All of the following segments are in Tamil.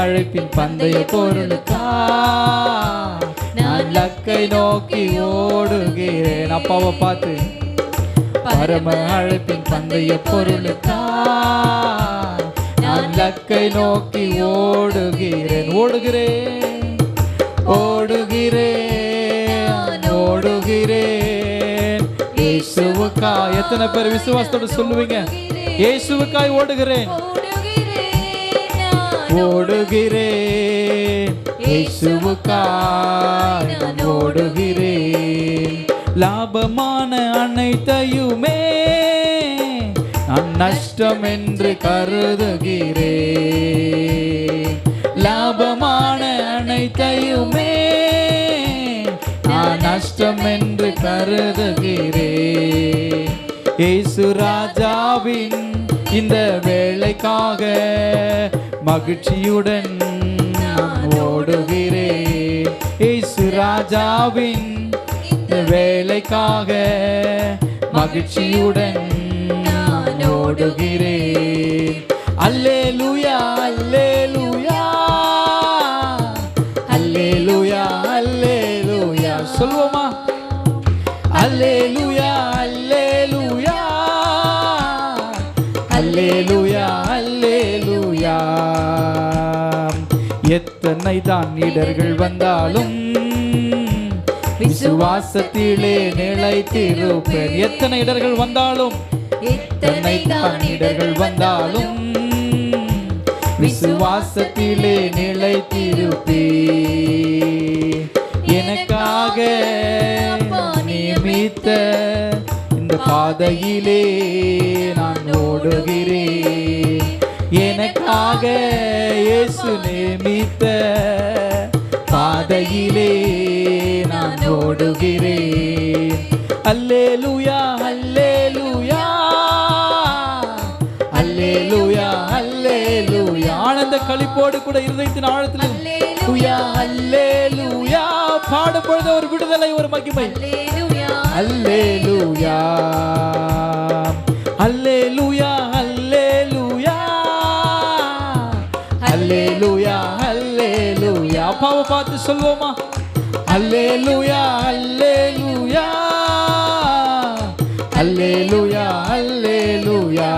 அழைப்பின் பந்தய பொருளுக்கா நான் லக்கை நோக்கி ஓடுகிறேன். அப்பாவை பார்த்து பரம அழைப்பின் பந்தய பொருளுக்கா நான் லக்கை நோக்கி ஓடுகிறேன். ஓடுகிறேன் ஓடுகிறேன் ஓடுகிறேன் இயேசுவுக்கா. எத்தனை பேர் விசுவாசத்தோடு சொல்லுவீங்க? இயேசுவுக்காய் ஓடுகிறேன் ஓடுகிறேன் இயேசுவுக்காய் நான் ஓடுகிறேன். லாபமான அனைத்தையுமே நான் நஷ்டம் என்று கருதுகிறேன். லாபமான அனைத்தையுமே நான் நஷ்டம் என்று கருதுகிறேன். இயேசு ராஜாவின் இந்த வேளைக்காக மகிழ்ச்சியுடன் நான் ஓடுகிறேன். இயேசு ராஜாவின் இந்த வேளைக்காக மகிழ்ச்சியுடன் நான் ஓடுகிறேன். அல்லேலூயா அல்லேலூயா அல்லேலூயா அல்லேலூயா சொல்லுவோமா? அல்லேலூயா அல்லேலூயா அல்லேலூயா அல்லேலூயா. எத்தனை தான் இடர்கள் வந்தாலும் விசுவாசத்திலே நிலைத்திருப்பேன். எத்தனை இடர்கள் வந்தாலும் எத்தனை தான் இடர்கள் வந்தாலும் விசுவாசத்திலே நிலைத்திருப்பேன். எனக்காக நியமித்த இந்த பாதையிலே நான் ஓடுகிறேன். எனக்காக இயேசு நியமித்த பாதையிலே நான் ஓடுகிறேன். அல்லேலூயா அல்லேலூயா அல்லேலூயா அல்லேலூயா. ஆனந்த களிப்போடு கூட இருதயத்தின் ஆழத்தில் அல்லேலூயா அல்லேலூயா பாடப்பொழுது ஒரு விடுதலை, ஒரு மகிமை. அல்லேலூயா அல்லேலூயா அல்லேலூயா அல்லேலூயா அல்லேலூயா. அப்பாவை பார்த்து சொல்வோமா? அல்லேலூயா அல்லேலூயா அல்லேலூயா அல்லேலூயா.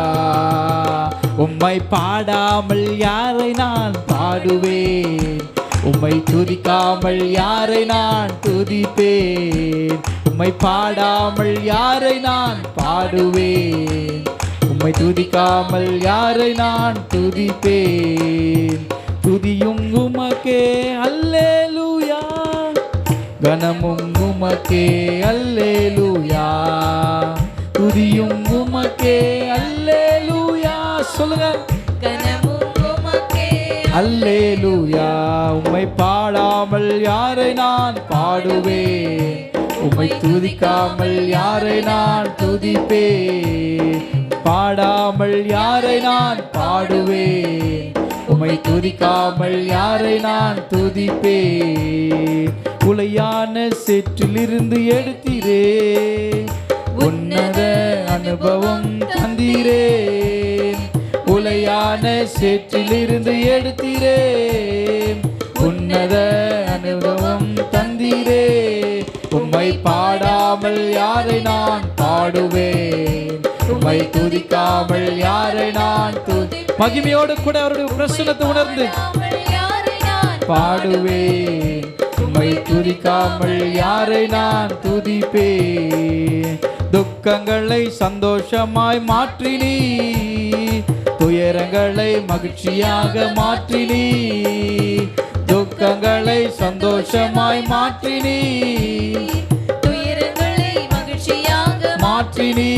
உம்மை பாடாமல் யாரை நான் பாடுவேன்? உம்மை துதிக்காமல் யாரை நான் துதிப்பேன்? உம்மை பாடாமல் யாரை நான் பாடுவேன்? உம்மை துதிக்காமல் யாரை நான் துதிப்பேன்? துதியும் உமக்கே அல்லேலூயா, கனமும் உமக்கே அல்லேலூயா. துதியும் உமக்கே அல்லேலூயா. சொல்லுங்க. கனமும் உமக்கே அல்லேலூயா. உம்மை பாடாமல் யாரை நான் பாடுவேன்? உம்மை துதிக்காமல் யாரை நான் துதிப்பேன்? பாடாமல் யாரை நான் பாடுவேன்? உம்மை துதிக்காமல் யாரை நான் துதிப்பேன்? உளையான சேற்றிலிருந்து எடுத்தீரே, உன்னத அனுபவம் தந்தீரே. உளையான சேற்றிலிருந்து எடுத்தீரே, உன்னத அனுபவம் தந்தீரே. உம்மை பாடாமல் யாரை நான் பாடுவேன்? உம்மை துதிக்காமல் யாரை நான் மகிமையோடு கூட அவருடைய பிரசன்னத்தை உணர்ந்து பாடுவேன். உம்மை துதிக்காமல் யாரை நான் துதிப்பேன்? துக்கங்களை சந்தோஷமாய் மாற்றினீ, துயரங்களை மகிழ்ச்சியாக மாற்றினீ. துக்கங்களை சந்தோஷமாய் மாற்றினீ, துயரங்களை மகிழ்ச்சியாக மாற்றினீ.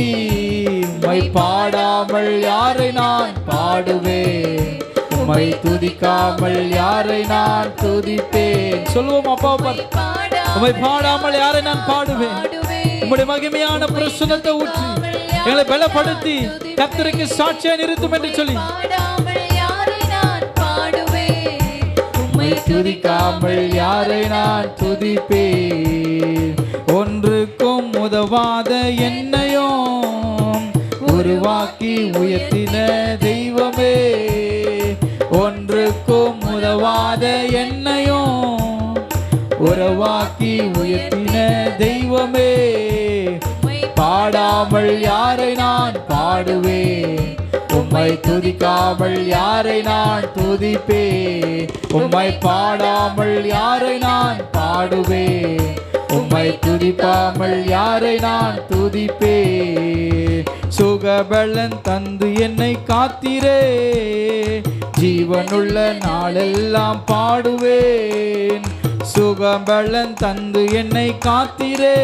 உம்மை பாடாமல் யாரை நான் பாடுவேன்? உம்மை துதிக்காமல் யாரை நான் துதிப்பேன்? சொல்லுவோம் அப்பா. உம்மை பாடாமல் யாரை நான் பாடுவேன்? உம்முடைய மகிமையான பிரசன்னத்தை ஊற்றி எங்களை பலப்படுத்தி கர்த்தருக்கு சாட்சியா நிறுத்தும் என்று சொல்லி உம்மை துதிக்காமல் யாரை நான் துதிப்பேன்? ஒன்றுக்கும் உதவாத என்னையும் உருவாக்கி உயர்த்தின தெய்வமே, ஒன்று ஒன்றுக்கும் உதவாத என்னையும் உறவாக்கி உயர்த்தின தெய்வமே, பாடாமல் யாரை நான் பாடுவேன், உம்மை துதிக்காமல் யாரை நான் துதிப்பேன், உம்மை பாடாமல் யாரை நான் பாடுவேன், உம்மை துதிக்காமல் யாரை நான் துதிப்பேன். சுகபலன் தந்து என்னை காத்தீரே, ஜீவனுள்ள நாளெல்லாம் பாடுவேன். சுகபலன் தந்து என்னை காத்தீரே,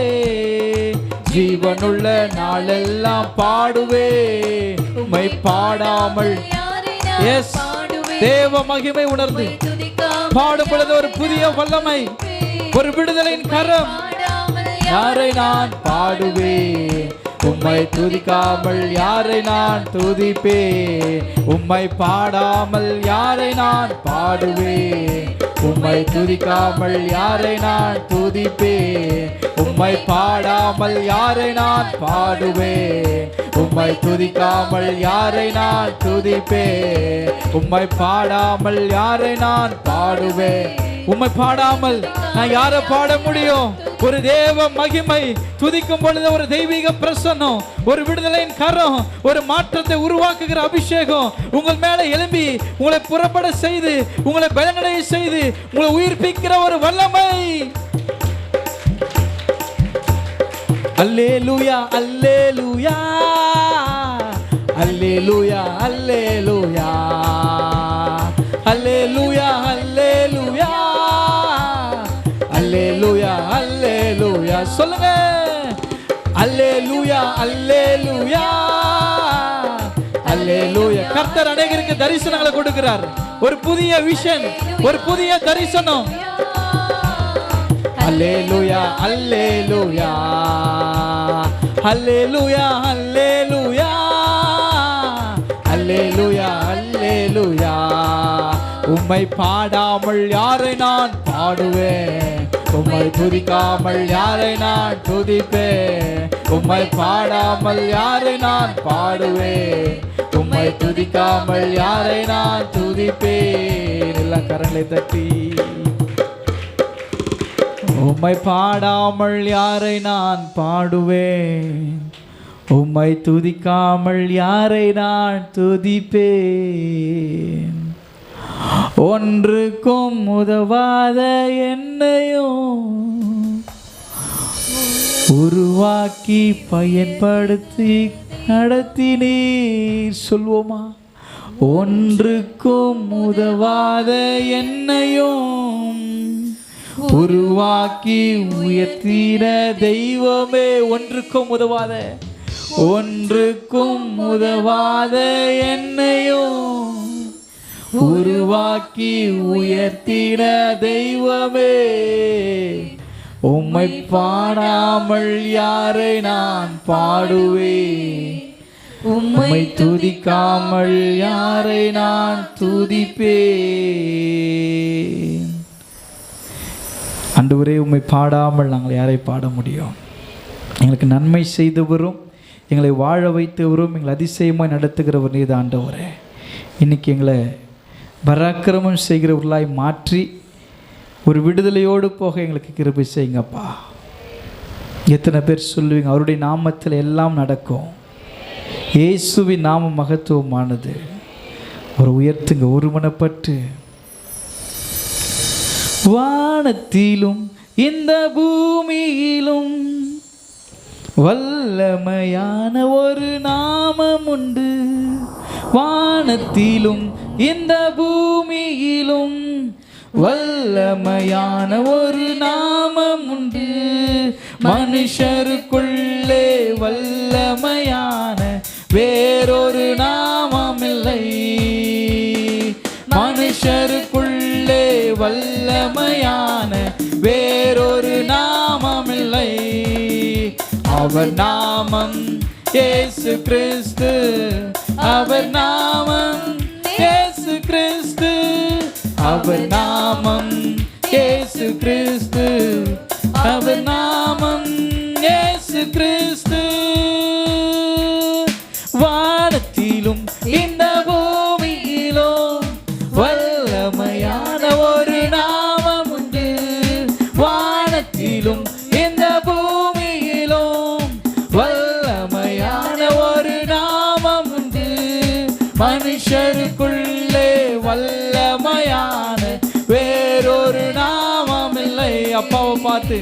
ஜீவனுள்ள நாளெல்லாம் பாடுவேன். உம்மை பாடாமல் தேவ மகிமை உணர்ந்து பாடும் பொழுது ஒரு புதிய வல்லமை, ஒரு விடுதலையின் கரம். யாரை நான் பாடுவேன், உம்மை துதிக்காமல் யாரை நான் துதிப்பேன், உம்மை பாடாமல் யாரை நான் பாடுவேன், உம்மை துதிக்காமல் யாரை நான் துதிப்பேன், உம்மை பாடாமல் யாரை நான் பாடுவேன், உம்மை துதிக்காமல் யாரை நான் துதிப்பேன், உம்மை பாடாமல் யாரை நான் பாடுவேன். உம்மை பாடாமல் நான் யாரை பாட முடியும்? ஒரு தேவ மகிமை துதிக்கும் பொழுது ஒரு தெய்வீக பிரசன்னம், ஒரு விடுதலையின் கரம், ஒரு மாற்றத்தை உருவாக்குகிற அபிஷேகம் உங்கள் மேல எழும்பி உங்களை புறப்பட செய்து, உங்களை பலனடைய செய்து, உங்களை உயிர்ப்பிக்கிற ஒரு வல்லமை. அல்லேலூயா அல்லேலூயா அல்லேலூயா அல்லேலூயா அல்லேலூயா அல்லேலூயா அல்லேலூயா அல்லேலூயா சொல்லுங்க. அல்லேலூயா அல்லேலூயா அல்லேலூயா. கர்த்தர் அநேகருக்கு தரிசனங்களை கொடுக்கிறார். ஒரு புதிய விஷன், ஒரு புதிய தரிசனம். அல்லேலூயா அல்லேலூயா அல்லேலூயா அல்லேலூயா அல்லேலூயா அல்லேலூயா. உம்மை பாடாமல் யாரை நான் பாடுவேன், உம்மை துதிக்காமல் யாரை நான் துதிப்பேன், உம்மை பாடாமல் யாரை நான் பாடுவேன், உம்மை துதிக்காமல் யாரை நான் துதிப்பேன். எல்லாம் கரங்களை தட்டி. உம்மை பாடாமல் யாரை நான் பாடுவேன், உம்மை துதிக்காமல் யாரை நான் துதிப்பேன். ஒன்றுக்கும் உதவாத என்னையும் உருவாக்கி பயன்படுத்தி நடத்தினீர். சொல்வோமா? ஒன்றுக்கும் உதவாத என்னையும் உருவாக்கி உயர்த்தின தெய்வமே. ஒன்றுக்கும் உதவாத, ஒன்றுக்கும் உதவாத என்னையும் உருவாக்கி உயர்த்தின தெய்வமே, உம்மை பாடாமல் யாரை நான் பாடுவேன், உம்மை துதிக்காமல் யாரை நான் துதிப்பேன். ஆண்டவரே, உம்மை பாடாமல் நாங்கள் யாரை பாட முடியும்? எங்களுக்கு நன்மை செய்தவரும், எங்களை வாழ வைத்தவரும், எங்களை அதிசயமாக நடத்துகிறவர் நீர் ஆண்டவரே. இன்றைக்கி எங்களை பராக்கிரமம் செய்கிறவர்களாய் மாற்றி ஒரு விடுதலையோடு போக எங்களுக்கு கிருபை செய்யுங்கப்பா. எத்தனை பேர் சொல்லுவீங்க, அவருடைய நாமத்தில் எல்லாம் நடக்கும், இயேசுவின் நாமம் மகத்துவமானது. ஒரு உயர்த்துங்க, ஒருமனப்பட்டு. வானத்திலும் இந்த பூமியிலும் வல்லமையான ஒரு நாமம் உண்டு. வானத்திலும் இந்த பூமியிலும் வல்லமையான ஒரு நாமம் உண்டு. மனுஷருக்குள்ளே வல்லமையான வேறொரு நாமமில்லை. மனுஷருக்குள்ளே வல்லமையான வேறொரு நாமமில்லை. அவர் நாமம் இயேசு கிறிஸ்து, அவர் நாமம் இயேசு கிறிஸ்து, அவர் நாமம் இயேசு கிறிஸ்து, அவர் நாமம் இயேசு கிறிஸ்து. வானத்திலும் இந்த பூமியிலும் வல்லமையான வல்லமையான வேறொரு நாமம் இல்லை. அப்பாவை பார்த்து,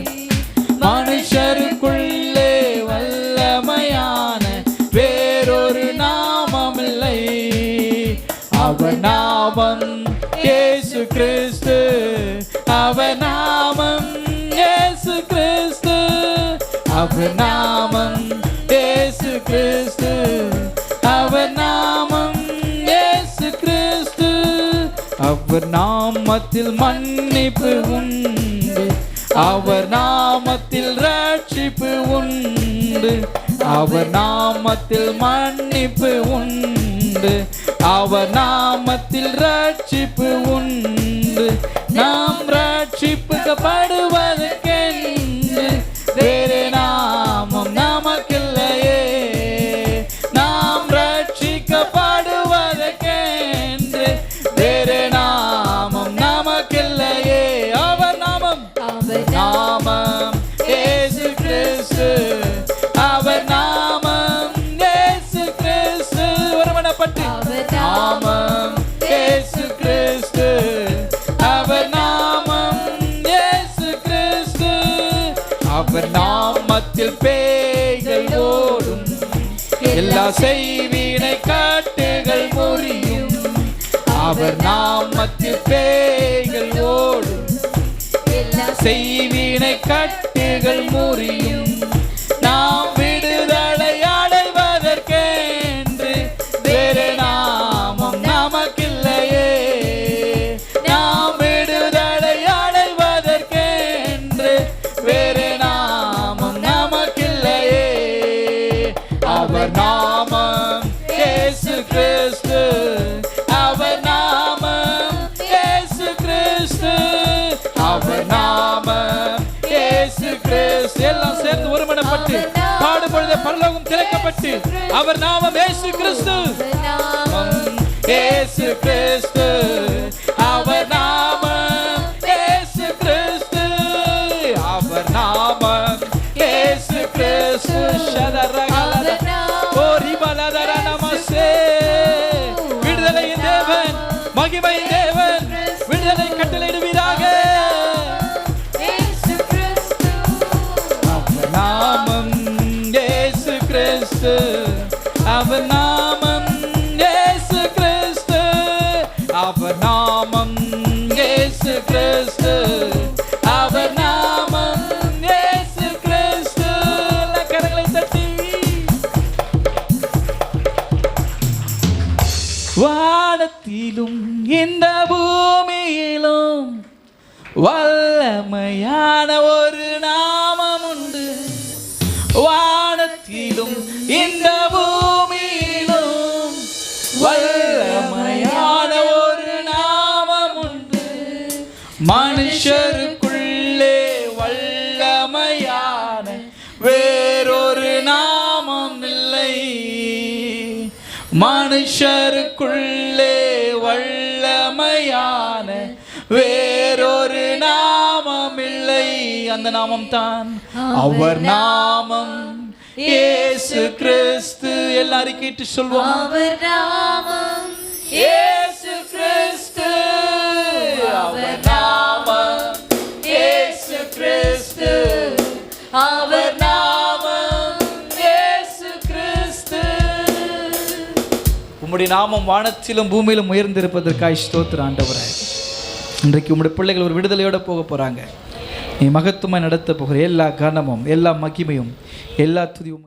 மனுஷருக்குள்ளே வல்லமையான வேறொரு நாமம் இல்லை. அவர் நாமம் இயேசு கிறிஸ்து, அவர் நாமம் இயேசு கிறிஸ்து, அவர் நாமம் இயேசு கிறிஸ்து, அவர் நாமம் இயேசு கிறிஸ்து. அவர் நாமத்தில் மன்னிப்பு உண்டு, அவர் நாமத்தில் ரட்சிப்பு உண்டு, அவர் நாமத்தில் மன்னிப்பு உண்டு, அவர் நாமத்தில் ரட்சிப்பு உண்டு. நாம் ரட்சிக்கப்படுவதற்கென்று வேறு நாமம் நமக்கில்லையே. நாம் ரட்சிக்கப்படுவதற்கென்று வேறு நாமம் நமக்கில்லையே. அவர் நாமம், அவர் நாமம் இயேசு கிறிஸ்து, அவர் நாமம் இயேசு கிறிஸ்து. ஒருமனப்பட்டு நாமம் இயேசு கிறிஸ்து, அவர் நாமம் இயேசு கிறிஸ்து. அவர் நாமத்தில் பேய்கள் ஓடும், எல்லா செய்வினை காட்டுகள் முறியும். அவர் நாமத்தில் பேய்கள் ஓடும், எல்லா செய்வினை கட்டுகள் முறியும். நாம் விடுதலை அடைவதற்கென்று வேறு நாமம் நமக்கில்லையே. நாம் விடுதலை அடைவதற்கென்று வேறு நாமம் நமக்கில்லையே. அவர் நாமம் இயேசு கிறிஸ்து, அவர் நாமம் இயேசு கிறிஸ்து, அவர் நாமம் இயேசு கிறிஸ்து. எல்லாம் சேர்ந்து ஒருமனப்பட்டு பாடுபொழுது பரலோகம் திறக்கப்பட்டு, அவர் நாமம் இயேசு கிறிஸ்து, இயேசு கிறிஸ்து, அவர் நாமம் இயேசு கிறிஸ்து, அவர் நாமம் இயேசு கிறிஸ்து. விடுதலையின் தேவன், மகிமையின் தேவன், விடுதலை கட்டளையிடுவீராக. அவர் நாமம் இயேசு கிறிஸ்து, அவர் நாமம் இயேசு கிறிஸ்து, அவர் நாமம் இயேசு கிறிஸ்து, அவர் நாமம் இயேசு கிறிஸ்து. கரங்களை தட்டி வானத்திலும் இந்த பூமியிலும் வல்லமையான ஒரு நாமம் உண்டு. வானத்திலும் இந்த பூமியிலும் வல்லமையான ஒரு நாமம் உண்டு. மனுஷருக்குள்ளே வல்லமையான வேறொரு நாமம் இல்லை. மனுஷருக்குள்ளே வல்லமையான வேறொரு நாமம் இல்லை. அந்த நாமம் தான் அவர் நாமம் இயேசு கிறிஸ்து. எல்லாரும் கேட்டு சொல்வோம், அவர் நாமம் இயேசு கிறிஸ்து, அவர் நாமம் இயேசு கிறிஸ்து, அவர் நாமம் இயேசு கிறிஸ்து. உம்முடைய நாமம் வானத்திலும் பூமியிலும் உயர்ந்திருப்பதற்காக ஸ்தோத்திரம் ஆண்டவரே. இன்றைக்கு உம்முடைய பிள்ளைகள் ஒரு விடுதலையோட போக போறாங்க. நீ மகத்துவமாய் நடத்த போகிற எல்லா கனமும், எல்லா மகிமையும், எல்லா துதியும்